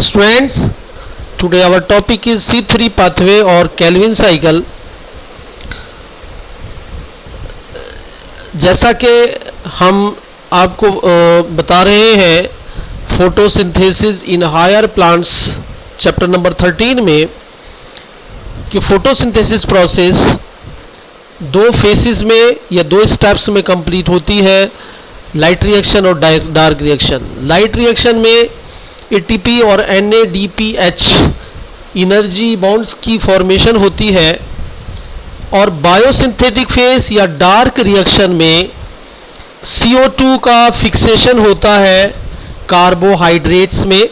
Students, today our topic is C3 pathway और Calvin cycle। जैसा कि हम आपको बता रहे हैं photosynthesis in higher plants chapter number 13 में कि फोटोसिंथेसिस प्रोसेस दो फेसेस में या दो स्टेप्स में कंप्लीट होती है, लाइट रिएक्शन और डार्क रिएक्शन। लाइट रिएक्शन में एटीपी और NADPH एनर्जी बॉन्ड्स की फॉर्मेशन होती है और बायोसिंथेटिक फेस या डार्क रिएक्शन में CO2 का फिक्सेशन होता है कार्बोहाइड्रेट्स में,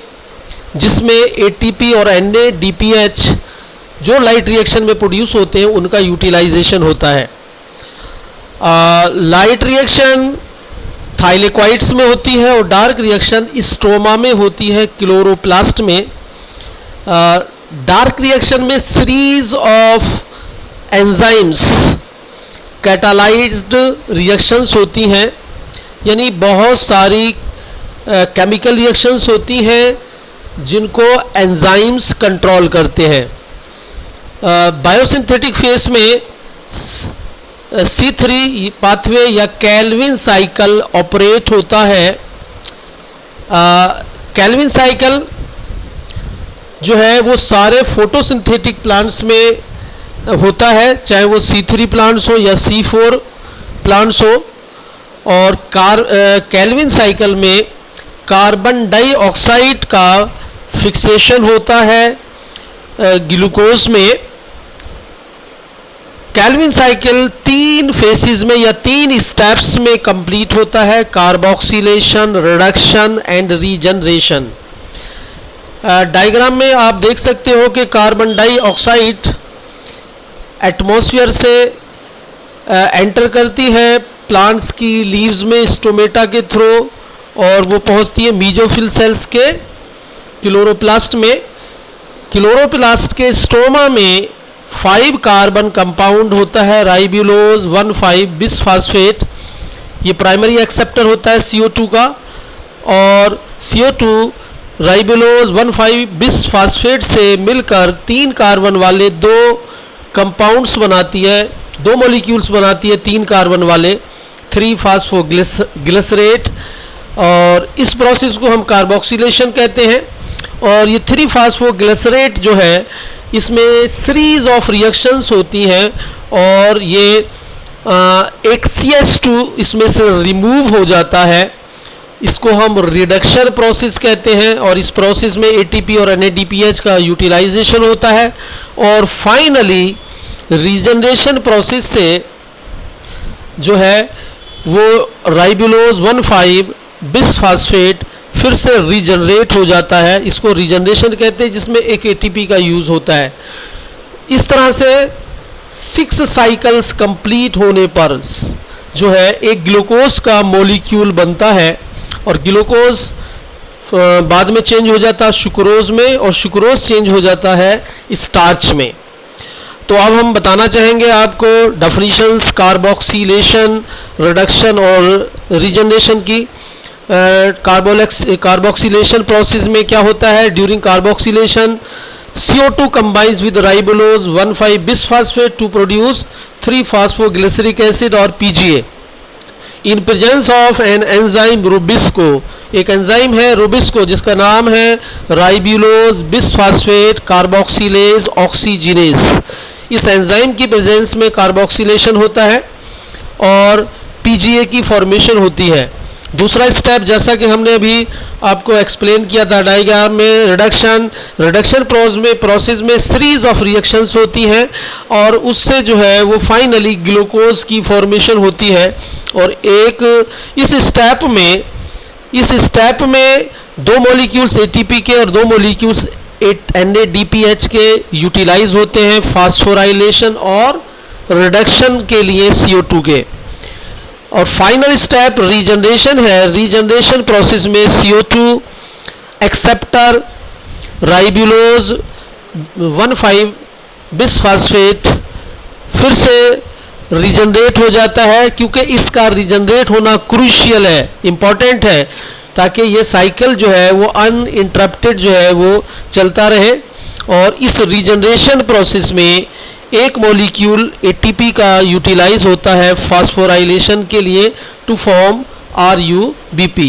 जिसमें एटीपी और NADPH जो लाइट रिएक्शन में प्रोड्यूस होते हैं उनका यूटिलाइजेशन होता है। लाइट रिएक्शन थाइलेक्वाइड्स में होती है और डार्क रिएक्शन स्ट्रोमा में होती है, क्लोरोप्लास्ट में। डार्क रिएक्शन में series of enzymes catalysed reactions होती हैं, यानी बहुत सारी केमिकल रिएक्शंस होती हैं जिनको एंजाइम्स कंट्रोल करते हैं। बायोसिंथेटिक फेस में C3 पाथवे या कैल्विन साइकिल ऑपरेट होता है। कैल्विन साइकिल जो है वो सारे फोटोसिंथेटिक प्लांट्स में होता है, चाहे वो C3 प्लांट्स हो या C4 प्लांट्स हो। और कैल्विन साइकिल में कार्बन डाइऑक्साइड का फिक्सेशन होता है ग्लूकोज में। कैल्विन साइकिल 3 फेसेस में या 3 स्टेप्स में कंप्लीट होता है, carboxylation, reduction and regeneration. Diagram में आप देख सकते हो कि कार्बन डाइऑक्साइड एटमॉस्फेयर से एंटर करती है प्लांट्स की लीव्स में स्टोमेटा के थ्रू और वो पहुंचती है मीजोफिल सेल्स के क्लोरोप्लास्ट में। क्लोरोप्लास्ट के स्टोमा में 5 कार्बन कंपाउंड होता है, राइबुलोज 1,5 बिसफास्फेट। ये प्राइमरी एक्सेप्टर होता है CO2 का, और CO2 राइबुलोज 1,5 बिसफास्फेट से मिलकर 3 कार्बन वाले 2 कंपाउंड्स बनाती है, 2 मॉलिक्यूल्स बनाती है 3 कार्बन वाले 3-फास्फोग्लिसरेट, और इस प्रोसेस को हम कार्बोक्सिलेशन कहते हैं। और ये 3-फास्फोग्लिसरेट जो है इसमें सीरीज ऑफ रिएक्शंस होती हैं और ये एक CH2 इसमें से रिमूव हो जाता है। इसको हम रिडक्शन प्रोसेस कहते हैं और इस प्रोसेस में ATP और NADPH का यूटिलाइजेशन होता है। और फाइनली रीजनरेशन प्रोसेस से जो है वो राइबुलोज 1,5 बिसफास्फेट फिर से रीजनरेट हो जाता है। इसको रीजनरेशन कहते हैं, जिसमें एक ATP का यूज़ होता है। इस तरह से 6 साइकिल्स कंप्लीट होने पर जो है एक ग्लूकोज का मॉलिक्यूल बनता है और ग्लूकोज बाद में चेंज हो जाता है सुक्रोज में, और सुक्रोज चेंज हो जाता है स्टार्च में। तो अब हम बताना चाहेंगे आपको डेफिनेशंस कार्बोक्सिलेशन, रिडक्शन और रीजनरेशन की। कार्बोक्सिलेशन प्रोसेस में क्या होता है? During carboxylation CO2 combines with ribulose 1,5 bisphosphate to produce 3-phosphoglyceric acid और PGA in presence of an enzyme Rubisco। एक एंजाइम है Rubisco जिसका नाम है राइबुलोज बिसफास्फेट कार्बोक्सिलेज ऑक्सीजिनेज। इस एंजाइम की प्रेजेंस में कार्बोक्सिलेशन होता है और PGA की फॉर्मेशन होती है। दूसरा स्टेप, जैसा कि हमने अभी आपको एक्सप्लेन किया था डायग्राम में, रिडक्शन प्रोसेस में सीरीज ऑफ रिएक्शंस होती हैं और उससे जो है वो फाइनली ग्लूकोज की फॉर्मेशन होती है। और इस स्टेप में 2 मॉलिक्यूल्स ATP के और 2 मॉलिक्यूल्स NADPH के यूटिलाइज होते हैं फास्फोराइलेशन और रिडक्शन के लिए CO2 के। और फाइनल स्टेप रीजनरेशन है। रीजनरेशन प्रोसेस में CO2 एक्सेप्टर राइबुलोज 1,5 बिसफास्फेट फिर से रीजनरेट हो जाता है, क्योंकि इसका रीजनरेट होना क्रूशियल है, इंपॉर्टेंट है। ताकि ये साइकिल जो है वो अनइंटरप्टेड जो है वो चलता रहे। और इस रीजनरेशन प्रोसेस में एक मॉलिक्यूल एटीपी का यूटिलाइज होता है फास्फोराइलेशन के लिए टू फॉर्म RuBP।